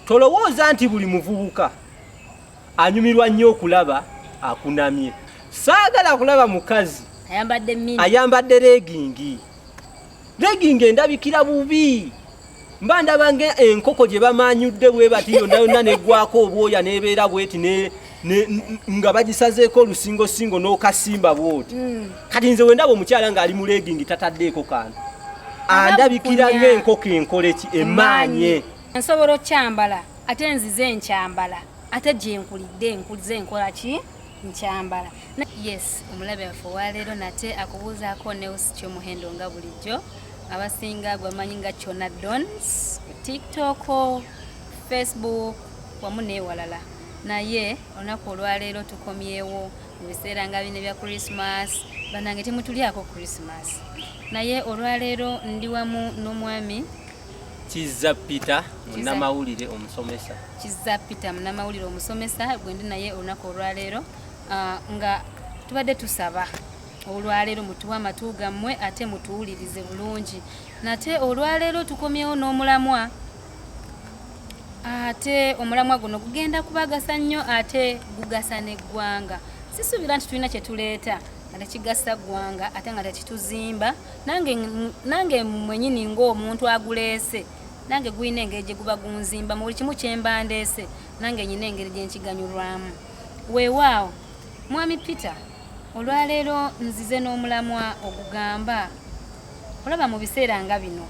Tolowooza nti buli muvubuka anyumirwa nnyo okulaba akunamye. Saagala kulaba mukazi ayambadde legingi. Legingi endabikira bubi. Mba ndabanga enkoko gye bamaanyudde bwe bati yonna yonna neggwako obwoya nebeera bweti nga bagisazeeko olusingosingo n'okasimba bwoti. Kati nze we ndaba omukyala ng'ali mu legingi tataddeeko kantu. Andabikira ng'enkoko enkoleki emaanye. Nsobola okyambala ate nzize nkyambala ate gye nkulize nkola ki nkyambala. Yes, omulabe waffe waleero nate akubuuzaako News Kyomuhendo nga bulijjo. Abasinga gwamanyi nga Kyona Dons, TikTok, Facebook wamu n'ewalala. Naye olunaku olwaleero tukomyewo mu biseera nga bino bya Christmas. Banange temutulyako Christmas. Naye olwaleero ndi wamu n'omwami Kizza Peter munnamawulire omusomesa. Kizza Peter munnamawulire omusomesa gwendi naye olunaku olwaleero nga tubadde tusaba olwaleero mutuwa amatu gammwe ate mutuwulirize bulungi. Nate olwaleero tukomyewo n'omulamwa. Ate omulamwa guno gugenda kubagasa nnyo ate gugasa n'eggwanga. Sisuubira nti tulina kye tuleeta nga tekigasa ggwanga ate nga tekituzimba. Nange mwenyini ng'omuntu aguleese nange guyina engeri gye guba gunzimba mu buli kimu kye mba ndeese nange nyina engeri gye nkiganyulwamu. Weewaawo mwami Peter olwaleero nzize n'omulamwa ogugamba olaba mu biseera nga bino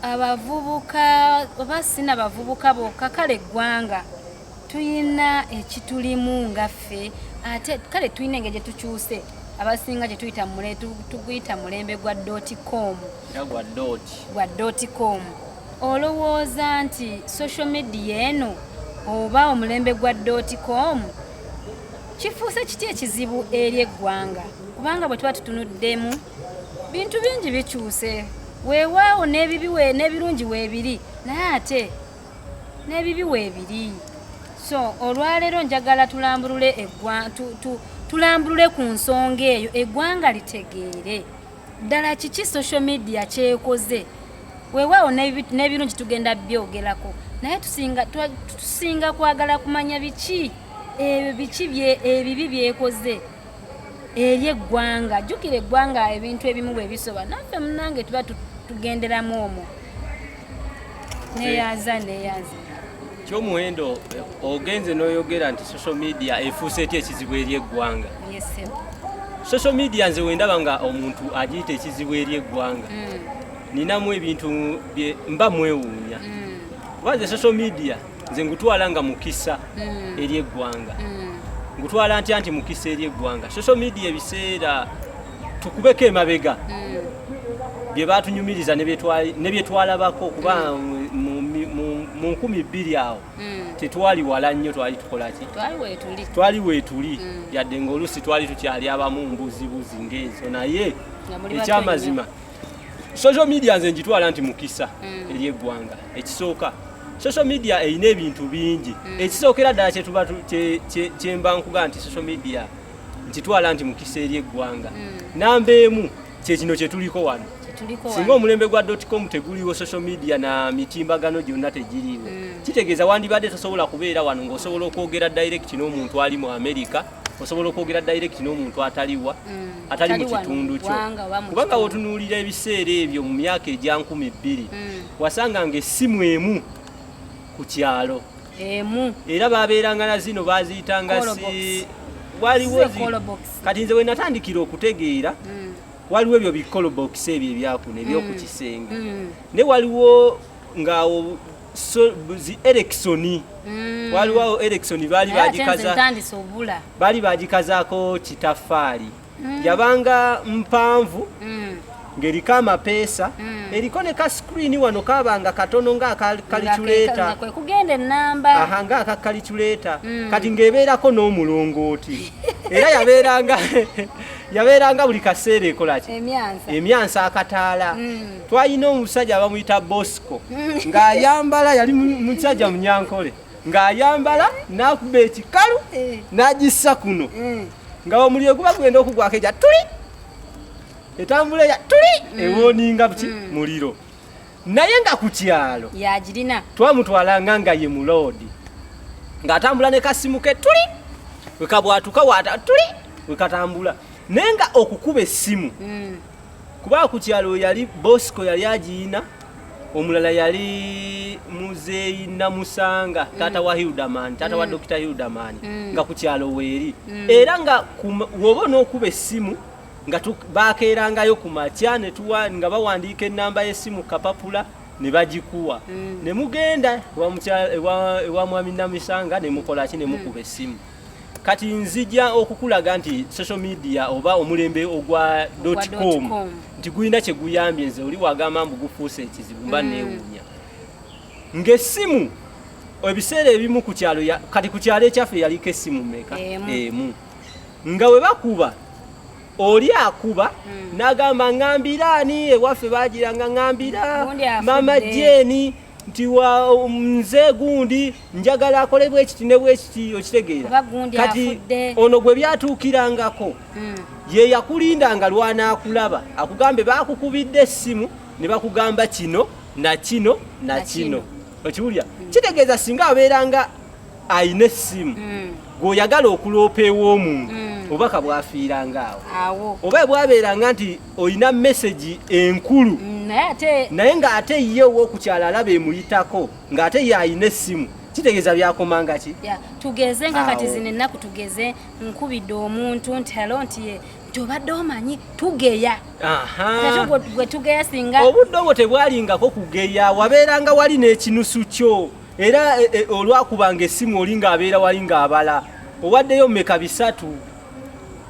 abavubuka oba sina bavubuka bokka kale eggwanga tuyina ekitulimu ngaffe ate kale tuyina engeri gye tukyuse abasinga gye tuguyita mulembe gwa .com gwa .com. Olowooza nti social media eno oba omulembe gwa .com kifuuse kiti ekizibu eri eggwanga kubanga bwe tuba tutunuddemu bintu bingi bikyuse. Weewaawo n'ebirungi weebiri naye ate n'ebibi weebiri. So olwaleero njagala tulambulule ku nsonga eyo eggwanga litegeere ddala kiki social media kyekoze. Weewaawo n'ebirungi tugenda byogerako naye tusinga kwagala kumanya biki ebibi byekoze eri eggwanga. Jjukira eggwanga ebintu ebimu bwe bisoba naffe munange tuba tugenderamu omwo. Neeyaza Kyomuhendo ogenze n'oyogera nti social media efuuse eti ekizibu eri eggwanga. Yes. Social media nze wendaba nga omuntu agiyita ekizibu eri eggwanga ninamu ebintu mba mwewuunya. Kuba social media nze ngutwala nga mukisa eri eggwanga. Ngutwala nti mukisa eri eggwanga. Social media ebiseera tukubeko emabega bye batunyumiriza ne bye twalabako kuba mu 2000 awo tetwali wala nnyo twali tukola ki? Twali weetuli yadde ng'oluusi twali tukyali abamu mbuzibuzi ng'ezo naye ekyamazima social media nze ngitwala nti mukisa eri eggwanga. Ekisooka social media eyina ebintu bingi. Ekisookera ddala kye mba nkuga nti social media nkitwala nti mukisa eri eggwanga. Namba emu kye kino kye tuliko wano. Singa omulembe gwa .com teguliwo social media na mitimbagano gyonna tegiriwo. Kitegeeza wandibadde tosobola kubeera wano ng'osobola okwogera direct n'omuntu ali mu America, osobola okwogera direct n'omuntu atali mu kitundu kyo. Kubanga wotunuulira ebiseera ebyo mu myaka egya 2000 wasanganga essimu emu ku kyalo era babeeranga na zino baziyitanga waliwo kati nze we natandikira okutegeera waliwo ebyo bikolo box ebyo ebyakuno ebyoku kisenge ne waliwo ngaawo zi Ericsson waliwo Ericsson bali bagikazaako kitafaali yabanga mpanvu ng'eriko amapeesa eriko ne ka screen wano kabanga katono ng'akakaliculeta ng'akakaliculeta kati ng'ebeerako n'omulongooti era yabeeranga buli kaseera ekolaki emyansa akataala. Twalina omusajja bamuyita Bosco ng'ayambala yali musajja munyankole ng'ayambala n'akuba ekikalu n'agissa kuno nga omuliro guba gugenda okugwako eja tuli etambula ya tuli ewoninga buti muliro naye nga ku kyalo yagirina twamutwalanga nga ye mulodi ng'atambula ne kasimu ke tuli wekabwatuka wata tuli wekatambula naye nga okukuba essimu kuba ku kyalo yali Bosco yali agiina omulala yali Muzeeyi Namusanga taata wa Hildaman taata wa Dr. Hildaman nga ku kyalo weeri era nga woba n'okuba essimu nga baakeerangayo ku makya nga bawandiika ennamba y'essimu kapapula ne bagikuwa ne mugenda ewa mwami Namusanga ne mukola ki ne mukuba essimu kati nzija okukulaga nti social media oba omulembe ogwa .com nti guyina kye guyambye nze oli wagamba mbu gufuuse ekizibu mba neewuunya ng'essimu ebiseera ebimu ku kyalo kati ku kyalo ekyaffe yaliko essimu mmeka emu nga we bakuba oli akuba n'agamba ngambira ani ewaffe baagiranga ngambira mama Jeni nti wa nze gundi njagala akole bwekiti ne bwekiti okitegeera kati ono gwe byatuukirangako ye yakulindanga lwanaakulaba akugambe bakukubidde essimu ne bakugamba kino na kino na kino okiwulya kitegeeza singa abeeranga ayina essimu gweoyagala okuloopa ew'omuntu obaka bwafiiranga awo oba bwabeeranga nti olina mesegi enkulu naye ng'ate ye ow'okukyala alaba emuyitako ng'ate ye ayina essimu kitegeeza byakomanga ki tugeze nga kati zino ennaku tugeze nkubidde omuntu nti halo nti ye obadde omanyi tugeya gwe tugeya singa obudde obwo tebwalingako kugeya wabeeranga wali n'ekinusu kyo era olwakubanga essimu oli ng'abeera wali ng'abala owaddeyo mmeka 3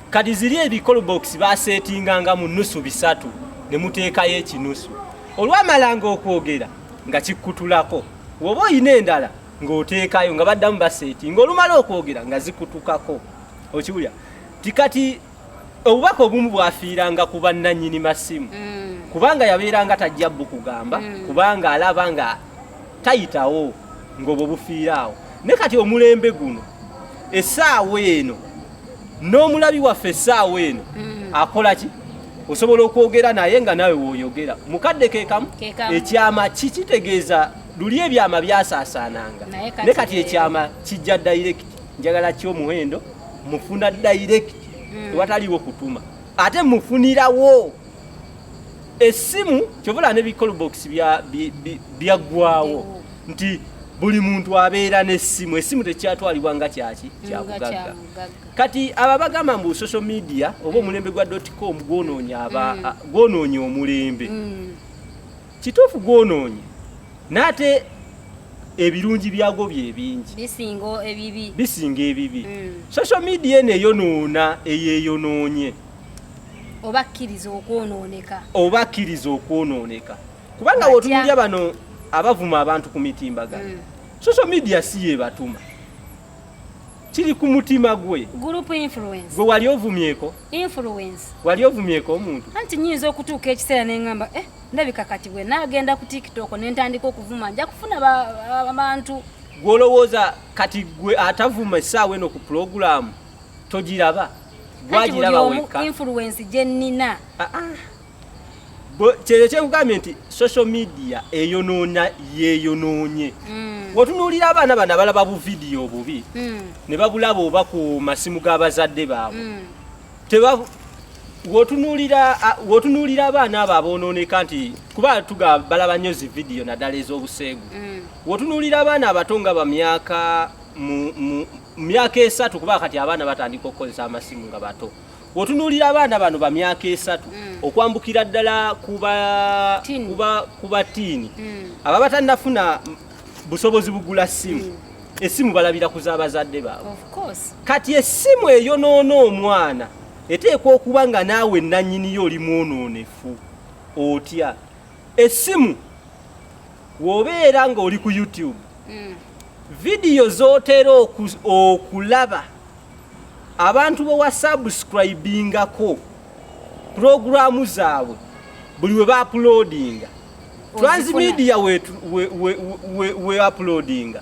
kati ziri ebikolo box baseetinganga mu nnusu 3 ne muteekayo ekinusu olwamalanga okwogera nga kikkutulako woba oyina endala ng'oteekayo nga baddamu baseetinga olumala okwogera nga zikutukako okiwulya tikati obubaka obumu bwafiiranga ku bannannyini masimu kubanga yabeeranga tajja bukugamba kubanga alaba nga tayitawo ng'obwo bufiiraawo ne kati omulembe guno essaawa eno n'omulabi waffe essaawa eno akola ki osobola okwogera naye nga nawe w'oyogera mukadde keekamu ekyama kikitegeeza luli ebyama byasaasaananga ne kati ekyama kijja direct njagala ky'omuwendo mufuna direct ewataliwo kutuma ate mufunirawo essimu kyobula ne bicall box byaggwawo nti buli muntu abeera n'essimu essimu tekyatwalibwa nga kyaki kyabugagga kati aba bagamba mbu social media oba omulembe gwa .com gwonoonya omulembe kituufu gwonoonya n'ate ebirungi byagwo bye bingi bisinga ebibi social media eno eyonoona eyeeyonoonye oba kkiriza okwonooneka kubanga wotunulya bano abavuma abantu ku mitimbagano social media si yebatuma kiri ku mutima gwe gwe wali ovumyeko wali ovumyeko omuntu anti nyinza okutuuka ekiseera neŋŋamba ndabika kati bwe naagenda ku TikTok nentandika okuvuma nja kufuna abantu gwolowooza kati gwe atavuma essaawa eno ku pulogulaamu togiraba gwagiraba wekka influence gye nnina kyekyo kyekugambye nti social media eyonoona yeeyonoonye wotunuulira abaana bano abalaba buvidiyo bubi ne babulaba oba ku masimu g'abazadde baabwe wotunuulira abaana abo aboonooneka nti kuba balaba nnyo zi vidiyo naddala ez'obuseegu wotunuulira abaana abato nga bamyaka mu myaka 3 kuba kati abaana batandika okukozesa amasimu nga bato wotunuulira abaana bano ba myaka 3 okwambukira ddala kuba tiini aba batannafuna busobozi bugula ssimu essimu balabira ku z'abazadde baabwe kati essimu eyonoona omwana eteekwa okuba nga naawe nannyiniyo oli mwonoonefu otya essimu w'obeera ng'oli ku YouTube vidiyo z'otera okulaba abantu be wasubscribingako puroguramu zaabwe buli we baapulodinga transmedia we uploadinga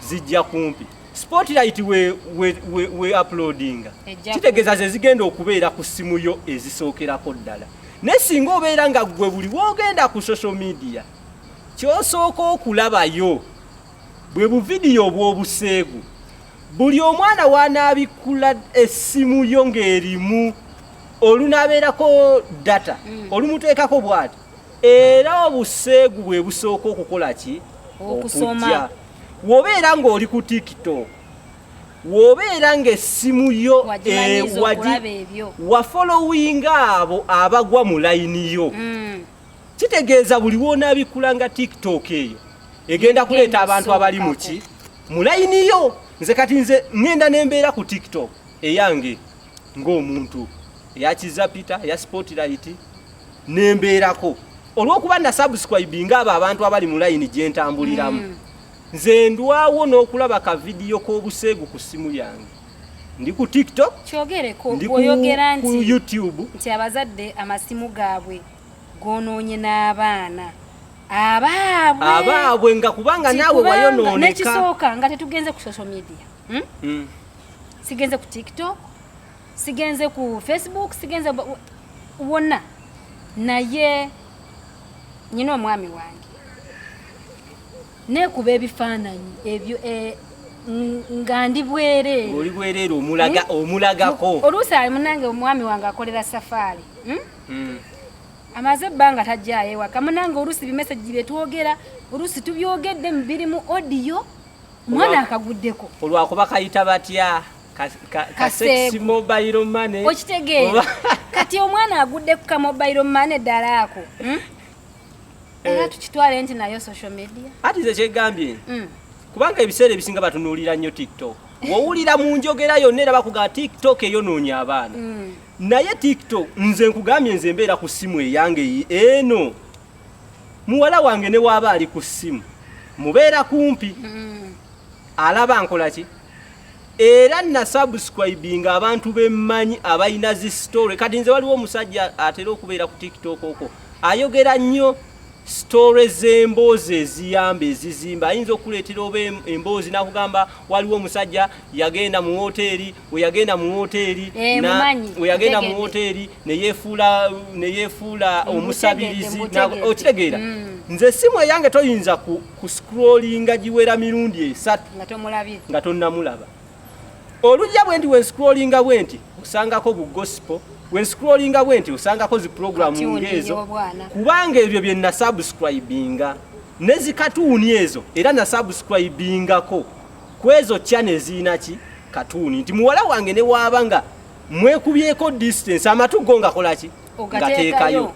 zijja kumpi spotlight we uploadinga kitegeeza ze zigenda okubeera ku ssimu yo ezisookerako ddala ne singa obeera nga gwe buli woogenda ku social media kyosooka okulabayo bwe buvidiyo bw'obuseegu buli omwana wanaabikula essimu yo ng'erimu olunaabeerako data olumuteekako bw'ati era obuseegu bwe busooka okukola ki okujja wobeera ng'oli ku tiktok wobeera ng'essimu yo wafolowinga abo abagwa mu layini yo kitegeeza buli wonaabikula nga tiktok eyo egenda kuleeta abantu abali muki mu layini yo. Nze kati nze ngenda nembeera ku tiktok eyange ng'omuntu eyakiza Peter eya Spotlight nembeerako olw'okuba na subscribe ng'abo abantu abali mu layini gye ntambuliramu nze ndwawo n'okulaba ka vidiyo k'obuseegu ku ssimu yange ndi ku tiktok kyogereko bw'oyogera ku YouTube nti abazadde amasimu gaabwe goonoonye n'abaana abaabwe nga kubanga naawe wayonooneka nekisooka nga tetugenze ku social media sigenze ku tiktok sigenze ku Facebook sigenze wonna naye nyina omwami wange nekuba ebifaananyi ebyo nga ndi bwereere oli bwereere omulagako oluusi ali munange omwami wange akolera safaari amaze ebbanga tajjayo ewaka munange oluusi bimeseji byetwogera oluusi tubyogedde biri mu audio omwana akaguddeko olwakuba kayita batya kasexy mobile money okitegeera kati omwana agudde ku ka mobile money ddala ako era tukitwale nti nayo social media ati ze kyegambye kubanga ebiseera ebisinga batunuulira nnyo tiktok wowulira mu njogera yonna era bakugamba tiktok eyonoonya abaana naye tiktok nze nkugambye nze mbeera ku ssimu eyange eno muwala wange ne waaba ali ku ssimu mubeera kumpi alaba nkola ki era na subscribinga abantu bemmanyi abayina zi story kati nze waliwo omusajja atera okubeera ku tiktok okwo ayogera nnyo stories z'emboozi eziyamba ezizimba ayinza okuleetera oba emboozi nakugamba waliwo omusajja yagenda mu hoteeri weyagenda mu hoteeri neyeefuula omusabirizi okitegeera nze essimu eyange toyinza ku scrollinga giwera mirundi 3 nga tonnamulaba olujja bwe nti wenscrollinga bwe nti osangako bu gospel wenscrollinga bwe nti osangako zi programu ngezo kubanga ebyo bye na subscribinga ne zikatuuni ezo era na subscribingako kwezo channel zinaki katuuni nti muwala wange ne waabanga mwekubyeko distance amatugo ngakola ki ngateekayo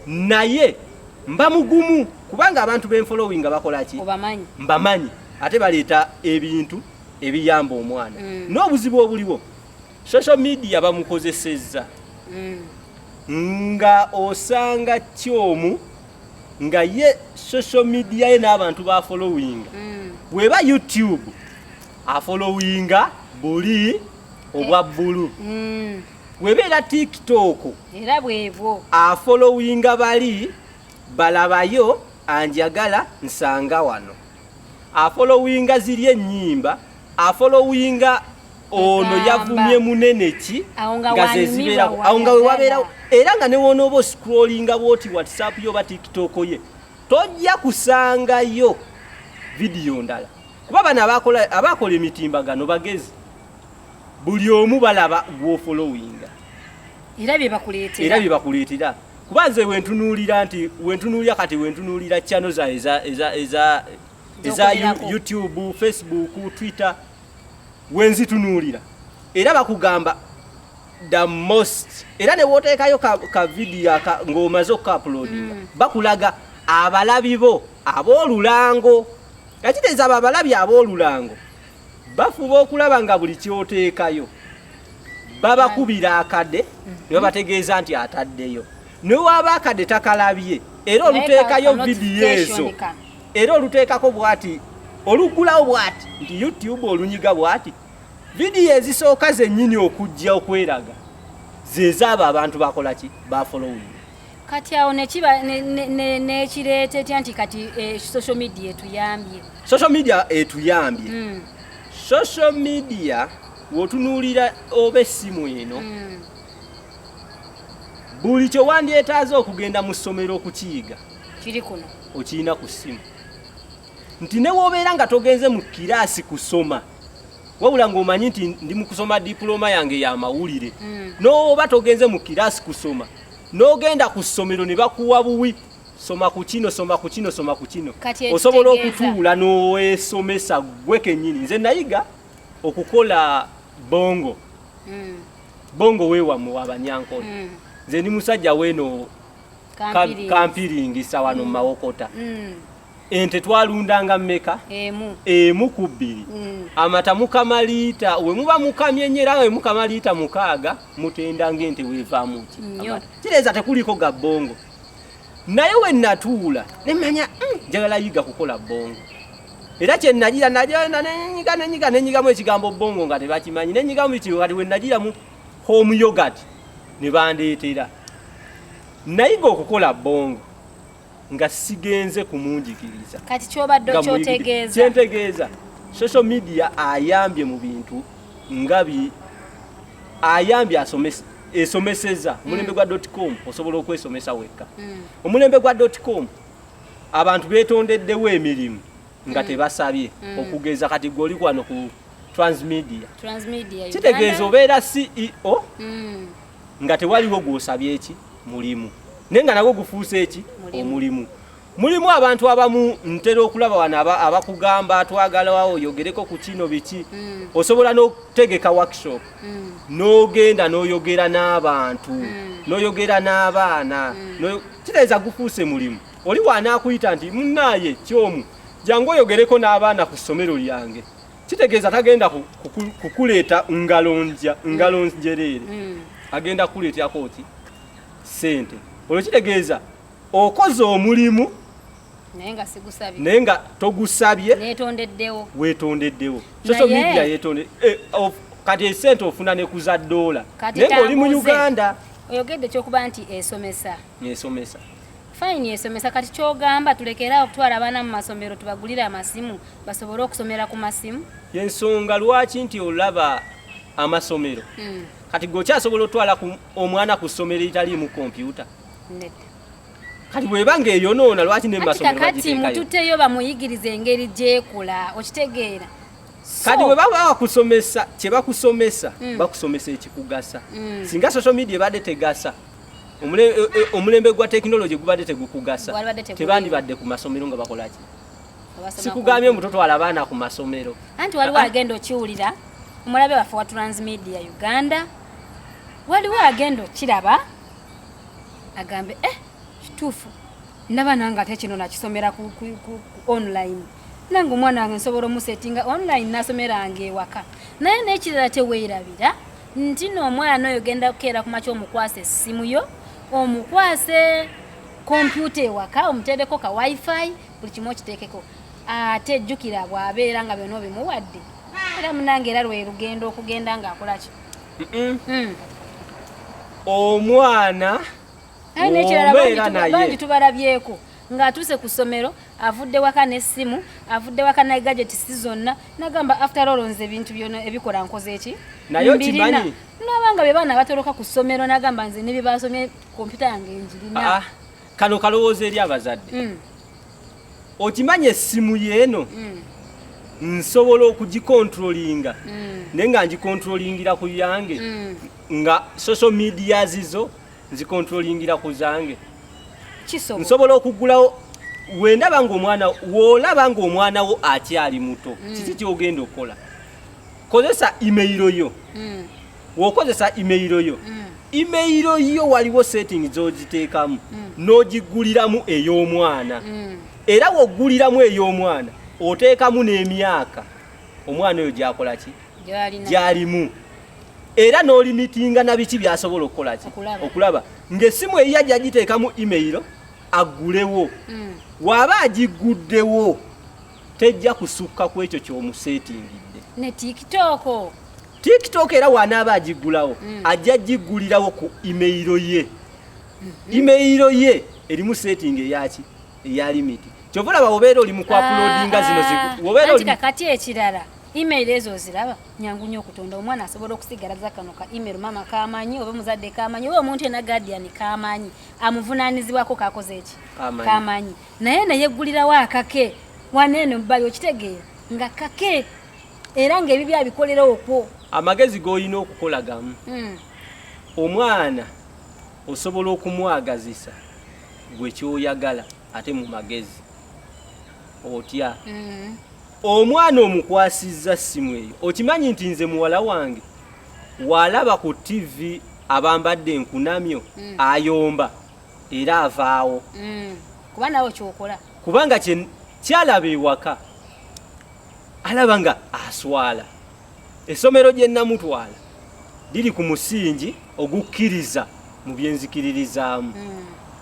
naye mba mugumu kubanga abantu benfollowinga bakola ki mbamanyi ate baleeta ebintu ebiyamba omwana n'obuzibu obuliwo social media bamukozesezza nga osanga kyomu nga ye social media ye n'abantu ba following bweba YouTube afollowinga buli obwa bbulu webeera TikTok era bwebwo afollowinga bali balabayo anjagala nsanga wano afollowinga ziri ennyimba afollowinga ono yavumye munene ki gazezibeerawo awo nga wewabeerawo era nga newonooba scrollinga bwoti WhatsApp yo ba TikTok ye tojja kusangayo vidiyo ndala kuba bano abakola emitimbagano bagezi buli omu balaba gwofollowinga era bye bakuleetera kuba nze wentunuulira kati wentunuulira channel eza YouTube, Facebook, Twitter wenzitunuulira era bakugamba the most era ne woteekayo ka video ng'omaze okuuploadinga bakulaga abalabi bo ab'olulango ekitegeeza abo abalabi ab'olulango bafuba okulaba nga buli kyoteekayo babakubira akade ne babategeeza nti ataddeyo ne waaba akade takalabye era oluteekayo vidiyo ezo era oluteekako bwati olugulawo bwati nti YouTube olunyiga bwati vidiyo ezisooka zennyini okujja okweraga zezaabo abantu bakola ki bafollowing kati awo nekireeta etya nti kati social media etuyambye social media wotunuulira oba essimu eno buli kyo wandyetaaze okugenda mu ssomero okukiyiga kiri kuno okirina ku ssimu nti ne wobeera nga togenze mu kiraasi kusoma wabula ng'omanyi nti ndi mu kusoma diploma yange ya mawulire n'oba togenze mu kiraasi kusoma n'ogenda ku ssomero ne bakuwa buwi soma ku kino osobola okutuula n'oweesomesa gwe kennyini nze nayiga okukola bongo bongo weewammwe w'abanyankole nze ndi musajja weeno kampiringisa wano mu mawokota ente twalundanga mmeka emu ku bbiri amata mukamaliita we muba mukamye nnyo era we mukamaliita 6 mutendanga ente weevaamu kireeza tekuliko ga bongo naye we natuula nemanya njagala yiga kukola bongo era kye nagira nenyigamu ekigambo bongo nga tebakimanyi nenyigamu ekiro kati we nagira mu home yogurt ne bandeetera nayiga okukola bongo nga sigenze kumunjikiriza kati kyobadde kyotegeeza kyentegeeza social media ayambye mu bintu ngabi ayambye esomeseza omulembe gwa .com osobola okwesomesa wekka omulembe gwa .com abantu betondeddewo emirimu nga tebasabye okugeza kati goli kwano ku transmedia kitegeeza obeera CEO nga tewaliwo gwosabye eki mulimu nenga nagwo gufuuse eki omulimu mulimu abantu abamu ntera okulaba wano abakugamba twagalawo yogereko ku kino biki osobola n'okutegeka workshop n'ogenda n'oyogera n'abantu n'oyogera n'abaana kitegeeza gufuuse mulimu oli wanaakuyita nti munnaaye kyomu jangu oyogereko n'abaana ku ssomero lyange kitegeeza tagenda kukuleeta ngalo njereere agenda kukuleetyako ki ssente olwo kitegeeza okoze omulimu naye nga togusabye weetondeddewo social media kati esente ofuna ne kuza $, naye ng'oli mu Uganda oyogedde kyokuba nti esomesa fine esomesa kati kyogamba tulekera okutwala abaana mu masomero tubagulira amasimu basobole okusomera ku masimu yensonga lwaki nti olaba amasomero kati gokyasobola otwala omwana ku ssomero etali mu kompyuta kati bwebanga eyonoona lwaki ne masomero kati mututeyo bamuyigiriza engeri gyekula okitegeera kati bwe baba bakusomesa kye bakusomesa bakusomesa ekikugasa singa social media ebadde tegasa omulembe gwa technology gubadde tegukugasa tebandibadde ku masomero nga bakolaki sikugambye mutotwala abaana ku masomero anti waliwo agenda okiwulira omulabe waffe wa Transmedia Uganda waliwo agenda okiraba agambe kituufu ndaba nange ate kino nakisomera ku online nange omwana wange nsobola omusetinga online nasomeranga ewaka naye n'ekirala teweerabira nti n'omwana oyo genda kukeera ku makya omukwasa essimu yo omukwase kompyuta ewaka omuteereko ka wifi buli kimu okiteekeko ate jjukira bw'abeera nga byonna bimuwadde era munange era lwe lugendo okugenda ng'akolaki omwana n'ekirala bangi tubalabyeko ng'atuuse ku ssomero avudde waka n'essimu avudde waka na gadget si zonna nagamba after all nze ebintu byonna ebikola nkoze eki naye okimanyi n'abanga be baana batoloka ku ssomero nagamba nze ne bye basomye kompyuta yange njirina kano kalowooza eri abazadde okimanyi essimu yeeno nsobola okugikontrolinga naye nga ngikontrolingira ku yange nga social media zizo nzikontrolingira ku zange nsobola okugulawo wendaba ng'omwana woolaba ng'omwana wo akyali muto kiki kyogenda okukola kozesa email yo w'okozesa email yo waliwo settings z'ogiteekamu n'ogiguliramu ey'omwana era w'ogguliramu ey'omwana oteekamu n'emyaka omwana oyo gyakola ki gyalimu era n'olimitinga na biki byasobola okukola ki okulaba ng'essimu eyiya gyagiteekamu email agulewo waba agiguddewo tejja kusukka ku ekyo ky'omusetingidde ne TikTok era wanaaba agigulawo ajja gigulirawo ku email ye erimu setting eyaki eya limit kyova olaba obeera oli mu kwapulodinga zino anti kakati ekirala email ezo ziraba nyangu nnyo okutonda omwana asobola okusigalaza kano ka email mama kamanyi oba muzadde kamanyi oba omuntu ena guardian kamanyi amuvunaanizibwako kakoze eki kamanyi naye neyeggulirawo akake waneeno mbali okitegeera nga kake era ng'ebibyo abikolera okwo amagezi g'olina okukola gamu omwana osobola okumwagazisa gwe kyoyagala ate mu magezi otya omwana omukwasizza ssimu eyo okimanyi nti nze muwala wange walaba ku TV abambadde enkunamyo ayomba era avaawo kuba nawe kyokola kubanga kyalaba ewaka alaba nga aswala essomero gye nnamutwala liri ku musingi ogukkiriza mu byenzikiririzaamu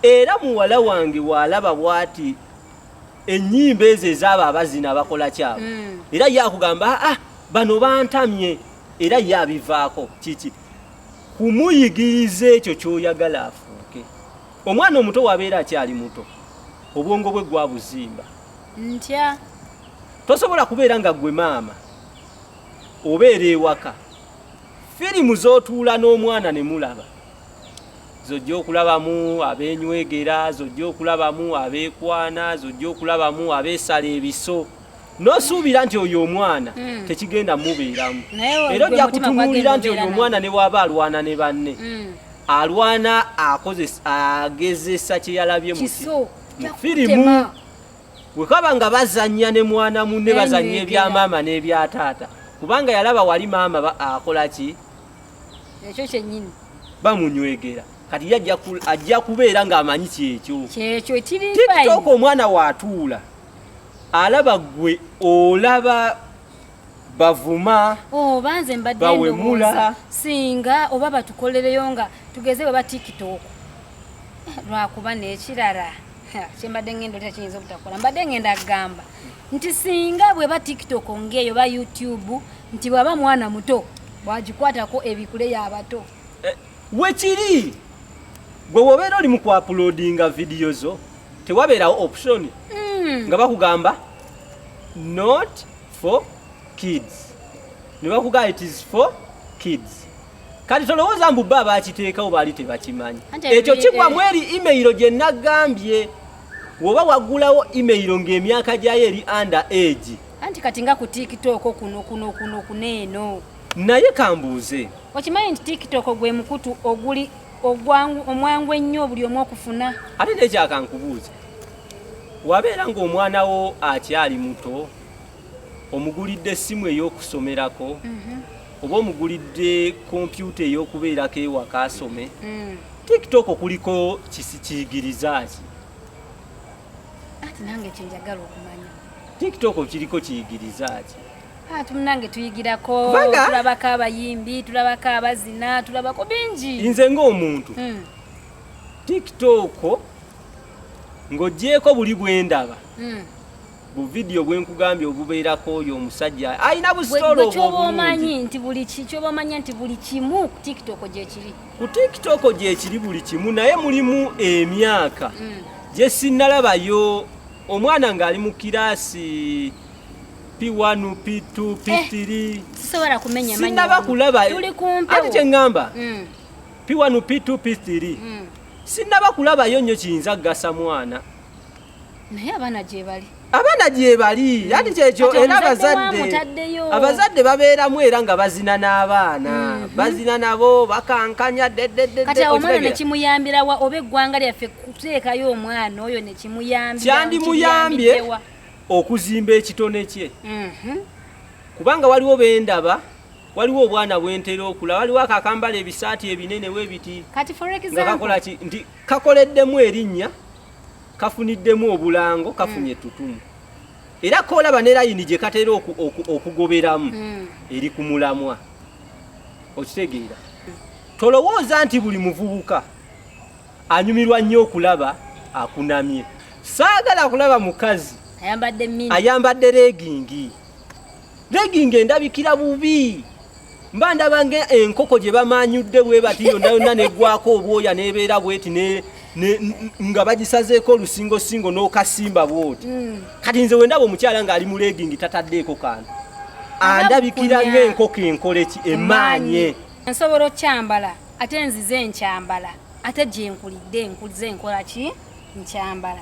era muwala wange walaba bwati ennyimba ezo ezaaba abazina bakola kyabo era yakugamba bano bantamye era yabivaako kiki kumuyigiriza ekyo kyoyagala afuuke omwana omuto wabeera akyali muto obwongo bwe gwabuzimba ntya tosobola kubeera nga gwe maama obeera ewaka firimu z'otuula n'omwana ne mulaba zojja okulabamu abeenywegera zojja okulabamu abeekwana zojja okulabamu abeesala ebiso n'osuubira nti oyo omwana tekigenda mubeeramu era ojja kutunuulira nti oyo omwana ne bw'aba alwana ne banne alwana agezesa kye yalabye mu firimu wekaba nga bazannya ne mwana munne bazannya ebya maama n'ebya taata kubanga yalaba wali maama akola ki ekyo kyennyini bamunywegera kati ajja kubeera ng'amanyi kyekyo kiri TikTok omwana waatuula alaba gwe olaba bavuma oba nze mbadde ndowooza singa oba batukolereyo nga tugeze baba TikTok lwakuba n'ekirala kyembadde ngenda olita kiyinza obutakola mbadde ngenda kugamba nti singa bweba TikTok ngeeyo ba YouTube nti bwaba mwana muto bwagikwatako ebikule y'abato wekiri gwe wobeera oli mu kuapulodinga vidiyo zo tewabeerawo option nga bakugamba not for kids ne bakugamba it is for kids kati tolowooza mbu bba bakiteekawo baali tebakimanyi ekyo kigwamu eri email gye nagambye woba waggulawo email ng'emyaka gyayo eri under age anti kati nga ku TikTok kuneeno naye kambuuze okimanyi nti TikTok gwe mukutu oguli omwangu ennyo buli omu okufuna ate nekyakankubuuza wabeera ng'omwana wo akyali muto omugulidde essimu ey'okusomerako oba omugulidde kompyuta ey'okubeerako ewaka asome TikTok kuliko kiyigiriza ki ati nange kyenjagala okumanya TikTok kiriko kiyigiriza ki ati munange tuyigirako tulabako abayimbi tulabako abazina tulabako bingi nze ng'omuntu TikTok ng'oggyeko buli bwendaba bu video bwenkugambye obubeerako oyo omusajja alina busitolo obwomanyi nti buli kyobamanya nti buli kimu ku TikTok gyekiri ku TikTok gyekiri buli kimu naye mulimu emyaka gye sinnalabayo omwana ng'ali mu kiraasi P1, P2, P3 sisobola kumenya manyi sinnaba kulaba tuli kumpe ati kye ngamba P1, P2, P3 sinnaba kulabayo nnyo kiyinza kugasa mwana naye abaana gye bali ati kyekyo era abazadde babeeramu era nga bazina n'abaana bazina nabo bakankanya kati omwana nekimuyambirawa oba eggwanga lyaffe kuteekayo omwana oyo nekimuyambira kyandimuyambye okuzimba ekitone kye kubanga waliwo bendaba waliwo obwana bwentera okulaba waliwo akakambala ebisaati ebinene webiti kati for example nga kakola ki nti kakoleddemu erinnya kafuniddemu obulango kafunye ettutumu era koolaba ne layini gye katera okugoberamu eri ku mulamwa okitegeera tolowooza nti buli muvubuka anyumirwa nnyo okulaba akunamye saagala kulaba mukazi ayambadde legingi endabikira bubi mba ndabanga enkoko gye bamanyudde bwe bati yonna yonna neggwako obwoya nebeera bweti nga bagisazeeko olusingosingo n'okasimba bwoti kati nze wendaba omukyala ng'ali mu legingi tataddeeko kantu andabikira ng'enkoko enkole ki emaanye nsobola okyambala ate nzize nkyambala ate gye nkulidde nkulize nkola ki nkyambala